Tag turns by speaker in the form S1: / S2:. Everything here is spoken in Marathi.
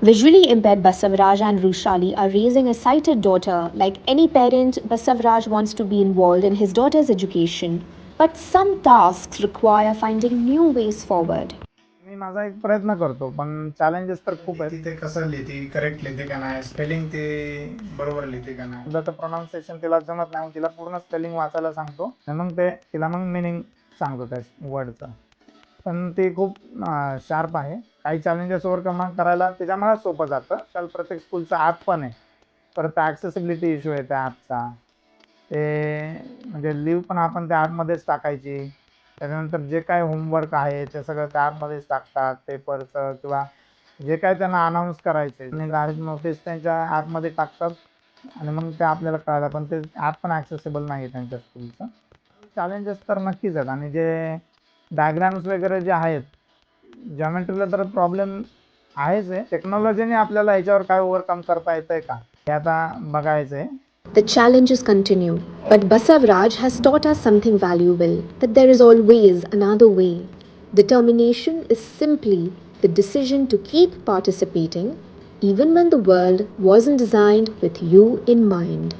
S1: Visually impaired Basavaraj and Rushali are raising a sighted daughter. Like any parent, Basavaraj wants to be involved in his daughter's education. But some tasks require finding new ways forward.
S2: मी माझा एक प्रयत्न करतो, पण चॅलेंजेस तर खूप आहेत.
S3: तिथे कसं लिहिते, करेक्ट लिहिते का नाही, स्पेलिंग ते बरोबर लिहिते का नाही.
S2: तर प्रोनाऊन्सिएशन तिला जमत नाही, तिला पूर्ण स्पेलिंग वाचायला सांगतो आणि मग ते तिला मग मिनिंग सांगतो त्या वर्डचं. पण ती खूप शार्प आहे. काही चॅलेंजेस ओव्हरकम करायला तिच्यामुळे सोपं जातं. त्याला प्रत्येक स्कूलचा ॲप पण आहे. परत ॲक्सेसिबिलिटी इश्यू आहे त्या ॲपचा. ते म्हणजे लिव्ह पण आपण त्या ॲपमध्येच टाकायची. त्याच्यानंतर जे काय होमवर्क आहे ते सगळं त्या ॲपमध्येच टाकतात, पेपरचं किंवा जे काय त्यांना अनाऊन्स करायचे आणि डायरेक्ट नोटीस त्यांच्या ॲपमध्ये टाकतात आणि मग ते आपल्याला कळालं. पण ते ॲप पण ॲक्सेसिबल नाही आहे त्यांच्या स्कूलचं. चॅलेंजेस तर नक्कीच आहेत आणि जे डायग्राम्स वगैरे जे आहेत, जॉमेट्रीला तर प्रॉब्लेम आहेच आहे. टेक्नॉलॉजीने आपल्याला याच्यावर काय ओव्हरकम करता येतंय का, हे आता बघायचं आहे.
S1: The challenges continue, but Basavaraj has taught us something valuable, that there is always another way. Determination is simply the decision to keep participating even when the world wasn't designed with you in mind.